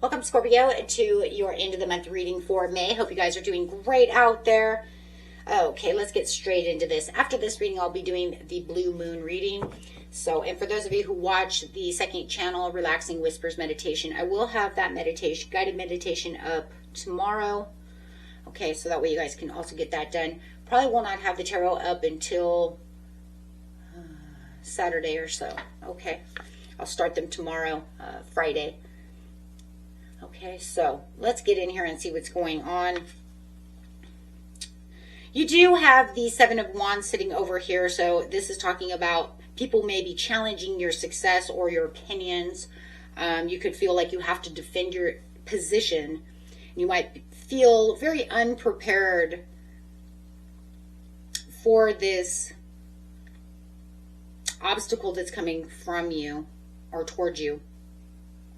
Welcome, Scorpio, to your end of the month reading for May. Hope you guys are doing great out there. Okay, let's get straight into this. After this reading, I'll be doing the blue moon reading. So, and for those of you who watch the second channel, Relaxing Whispers Meditation, I will have that meditation, guided meditation up tomorrow. Okay, so that way you guys can also get that done. Probably will not have the tarot up until Saturday or so. Okay, I'll start them tomorrow, Friday. Okay, so let's get in here and see what's going on. You do have the Seven of Wands sitting over here, so this is talking about people may be challenging your success or your opinions. You could feel like you have to defend your position. You might feel very unprepared for this obstacle that's coming from you or toward you.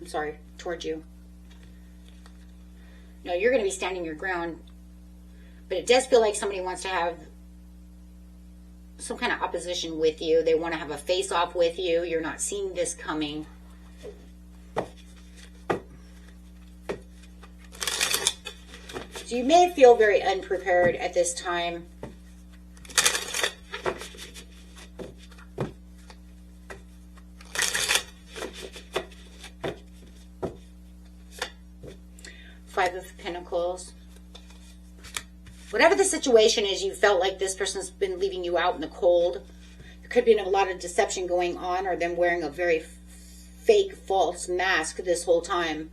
I'm sorry, toward you. No, you're going to be standing your ground, but it does feel like somebody wants to have some kind of opposition with you. They want to have a face-off with you. You're not seeing this coming. So you may feel very unprepared at this time. Five of Pentacles. Whatever the situation is, you felt like this person's been leaving you out in the cold. There could be a lot of deception going on, or them wearing a very fake, false mask this whole time.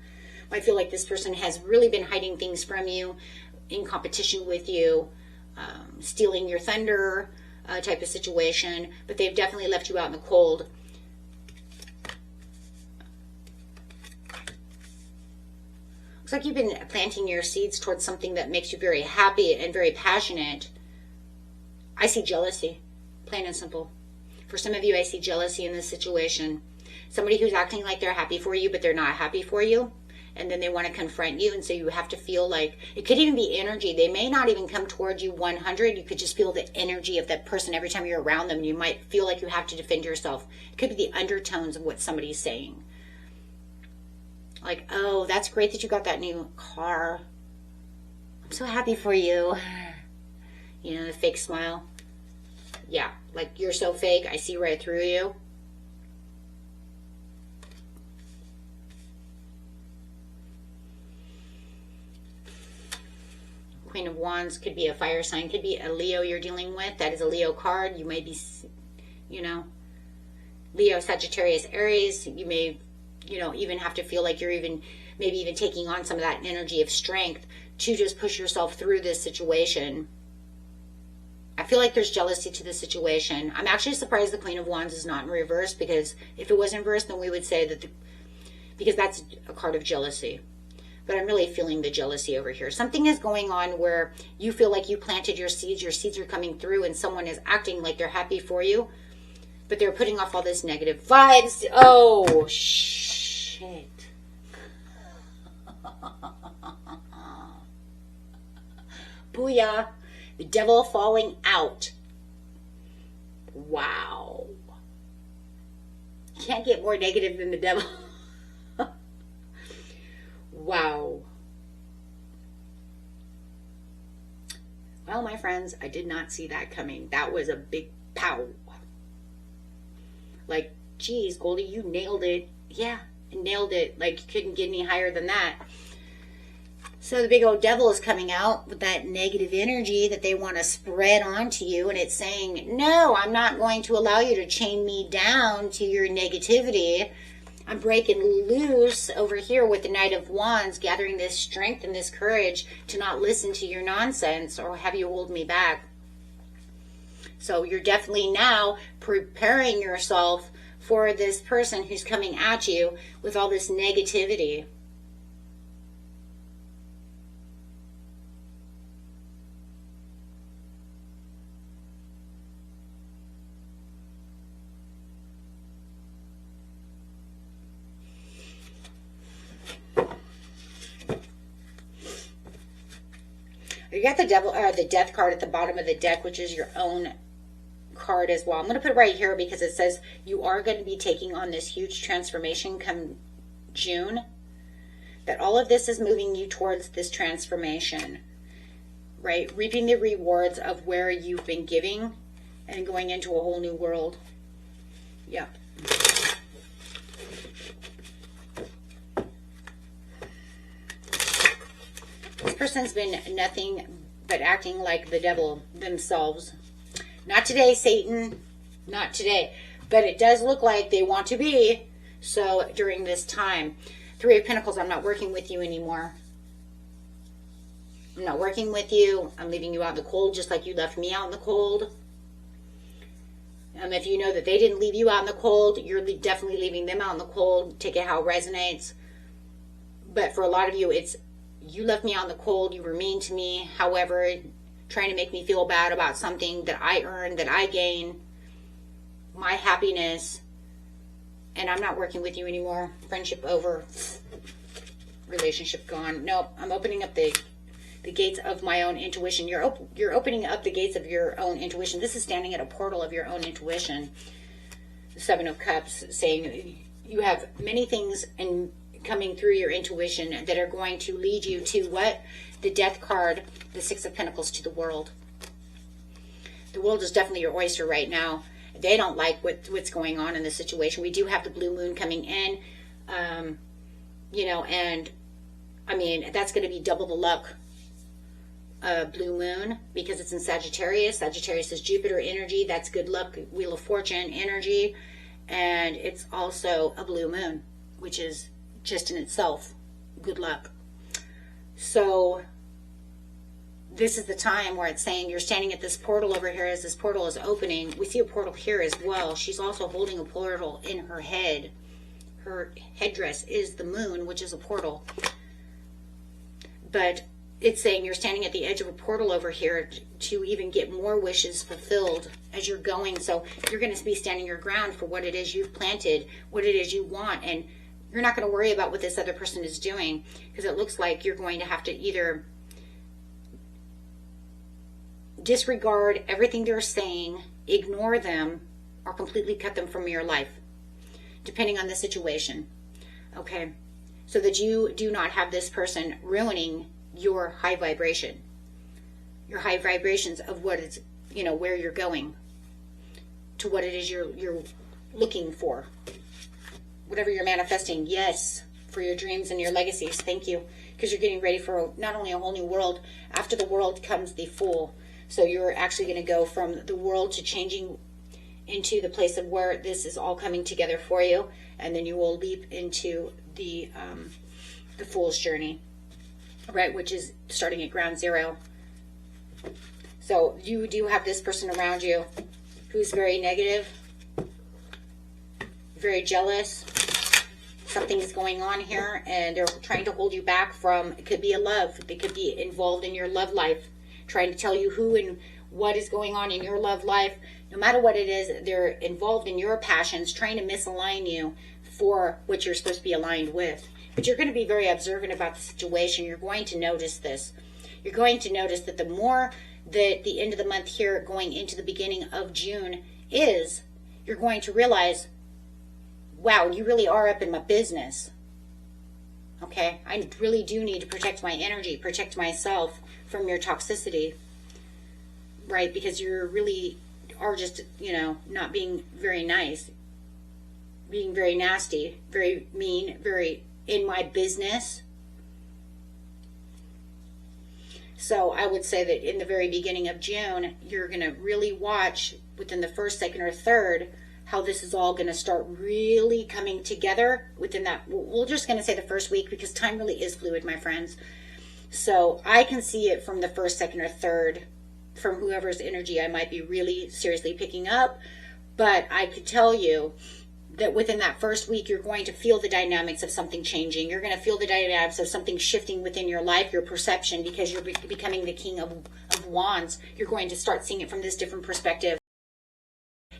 I feel like this person has really been hiding things from you, in competition with you, stealing your thunder type of situation, but they've definitely left you out in the cold. Looks like you've been planting your seeds towards something that makes you very happy and very passionate. I see jealousy, plain and simple. For some of you, I see jealousy in this situation. Somebody who's acting like they're happy for you, but they're not happy for you. And then they want to confront you. And so you have to feel like, it could even be energy. They may not even come towards you 100. You could just feel the energy of that person every time you're around them. You might feel like you have to defend yourself. It could be the undertones of what somebody's saying. Like, oh, that's great that you got that new car. I'm so happy for you. You know, the fake smile. Yeah, like you're so fake. I see right through you. Queen of Wands could be a fire sign. Could be a Leo you're dealing with. That is a Leo card. You may be, you know, Leo, Sagittarius, Aries. You may, you know, even have to feel like you're maybe even taking on some of that energy of strength to just push yourself through this situation. I feel like there's jealousy to the situation. I'm actually surprised the Queen of Wands is not in reverse, because if it was in reverse, then we would say that, because that's a card of jealousy. But I'm really feeling the jealousy over here. Something is going on where you feel like you planted your seeds are coming through, and someone is acting like they're happy for you, but they're putting off all this negative vibes. Oh, shit. Booyah. The devil falling out. Wow. Can't get more negative than the devil. Wow. Well, my friends, I did not see that coming. That was a big pow. Like, geez, Goldie, you nailed it. Yeah, nailed it. Like, you couldn't get any higher than that. So the big old devil is coming out with that negative energy that they want to spread onto you. And it's saying, no, I'm not going to allow you to chain me down to your negativity. I'm breaking loose over here with the Knight of Wands, gathering this strength and this courage to not listen to your nonsense or have you hold me back. So you're definitely now preparing yourself for this person who's coming at you with all this negativity. You got the devil, the death card at the bottom of the deck, which is your own card as well. I'm going to put it right here because it says you are going to be taking on this huge transformation come June. that all of this is moving you towards this transformation, right? Reaping the rewards of where you've been giving and going into a whole new world. Yeah. This person's been nothing but acting like the devil themselves. Not today, Satan. Not today. But it does look like they want to be. So during this time, Three of Pentacles, I'm not working with you anymore. I'm not working with you. I'm leaving you out in the cold just like you left me out in the cold. If you know that they didn't leave you out in the cold, you're definitely leaving them out in the cold. Take it how it resonates. But for a lot of you, it's you left me out in the cold. You were mean to me. However, trying to make me feel bad about something that I earned, that I gain, my happiness. And I'm not working with you anymore. Friendship over. Relationship gone. Nope. I'm opening up the gates of my own intuition. You're opening up the gates of your own intuition. This is standing at a portal of your own intuition. The Seven of Cups, saying you have many things coming through your intuition that are going to lead you to what? The Death card, the Six of Pentacles, to the world. The world is definitely your oyster right now. They don't like what's going on in this situation. We do have the blue moon coming in, you know, and I mean, that's going to be double the luck. Blue moon, because it's in Sagittarius. Sagittarius is Jupiter energy. That's good luck, Wheel of Fortune energy. And it's also a blue moon, which is just in itself good luck. So this is the time where it's saying you're standing at this portal over here. As this portal is opening, we see a portal here as well. She's also holding a portal in her head. Her headdress is the moon, which is a portal. But it's saying you're standing at the edge of a portal over here to even get more wishes fulfilled as you're going. So you're going to be standing your ground for what it is you've planted, what it is you want. And you're not going to worry about what this other person is doing, because it looks like you're going to have to either disregard everything they're saying, ignore them, or completely cut them from your life, depending on the situation. Okay? So that you do not have this person ruining your high vibration, your high vibrations of what it's, you know, where you're going, to what it is you're looking for, whatever you're manifesting. Yes, for your dreams and your legacies. Thank you, because you're getting ready for not only a whole new world. After the world comes the Fool. So you're actually going to go from the world to changing into the place of where this is all coming together for you, and then you will leap into the Fool's journey. Right, which is starting at ground zero. So you do have this person around you who's very negative, very jealous. Something is going on here, and they're trying to hold you back from, it could be a love, they could be involved in your love life, trying to tell you who and what is going on in your love life. No matter what it is, they're involved in your passions, trying to misalign you for what you're supposed to be aligned with. But you're going to be very observant about the situation. You're going to notice this. You're going to notice that the more that the end of the month here going into the beginning of June is, you're going to realize, wow, you really are up in my business. Okay? I really do need to protect my energy, protect myself from your toxicity. Right? Because you really are just, you know, not being very nice. Being very nasty, very mean, very in my business. So I would say that in the very beginning of June, you're going to really watch within the first, second, or third how this is all going to start really coming together within that. We're just going to say the first week, because time really is fluid, my friends. So I can see it from the first, second, or third, from whoever's energy I might be really seriously picking up. But I could tell you that within that first week, you're going to feel the dynamics of something changing. You're going to feel the dynamics of something shifting within your life, your perception, because you're becoming the King of Wands. You're going to start seeing it from this different perspective,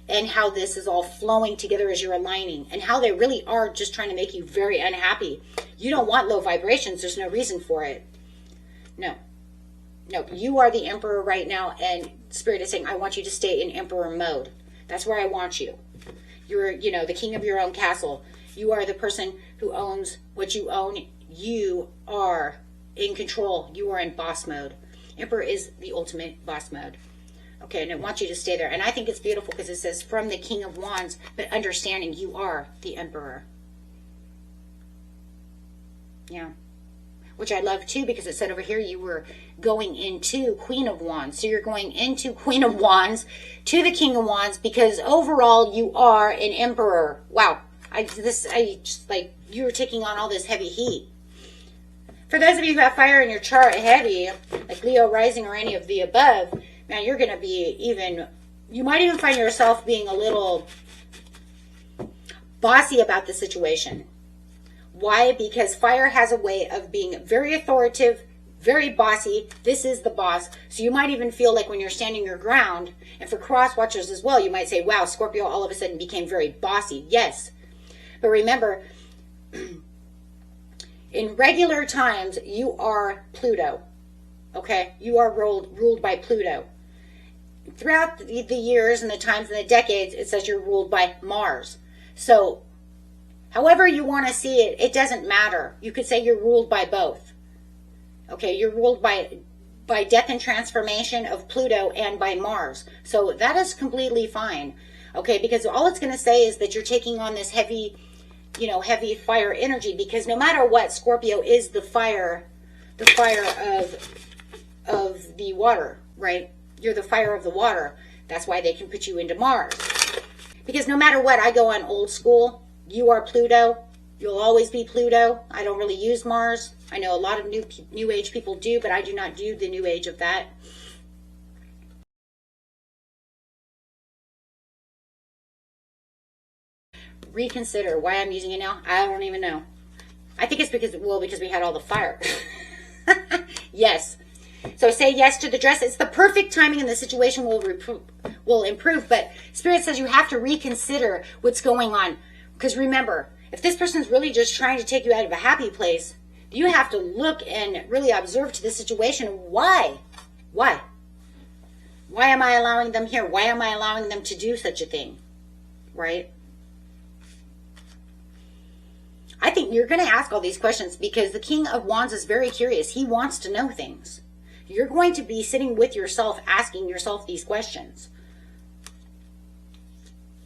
and how this is all flowing together as you're aligning, and how they really are just trying to make you very unhappy. You don't want low vibrations. There's no reason for it. No. No, you are the Emperor right now, and Spirit is saying, I want you to stay in Emperor mode. That's where I want you. You're, you know, the king of your own castle. You are the person who owns what you own. you are in control. You are in boss mode. Emperor is the ultimate boss mode. Okay, and it wants you to stay there. And I think it's beautiful because it says from the King of Wands, but understanding you are the Emperor. Yeah. Which I love too, because it said over here you were going into Queen of Wands. So you're going into Queen of Wands to the King of Wands, because overall you are an Emperor. Wow. I just like, you're taking on all this heavy heat. For those of you who have fire in your chart heavy, like Leo rising or any of the above, man, you're going to be even, you might even find yourself being a little bossy about the situation. Why? Because fire has a way of being very authoritative, very bossy. This is the boss. So you might even feel like when you're standing your ground, and for cross watchers as well, you might say, wow, Scorpio all of a sudden became very bossy. Yes. But remember, in regular times, you are Pluto. Okay? You are ruled by Pluto. Throughout the years and the times and the decades, it says you're ruled by Mars. So, however you want to see it, it doesn't matter. You could say you're ruled by both. Okay? You're ruled by death and transformation of Pluto and by Mars. So that is completely fine. Okay? Because all it's going to say is that you're taking on this heavy, heavy fire energy, because no matter what, Scorpio is the fire of the water, right? You're the fire of the water. That's why they can put you into Mars. Because no matter what, I go on old school. You are Pluto. You'll always be Pluto. I don't really use Mars. I know a lot of new age people do, but I do not do the new age of that. Reconsider why I'm using it now. I don't even know. I think it's because we had all the fire. Yes. So say yes to the dress. It's the perfect timing, and the situation will improve. But Spirit says you have to reconsider what's going on. Because remember, if this person's really just trying to take you out of a happy place, you have to look and really observe to the situation. Why? Why? Why am I allowing them here? Why am I allowing them to do such a thing? Right? I think you're going to ask all these questions because the King of Wands is very curious. He wants to know things. You're going to be sitting with yourself, asking yourself these questions.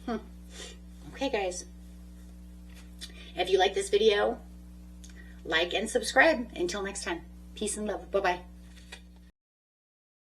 Okay, guys. If you like this video, like and subscribe. Until next time, peace and love. Bye-bye.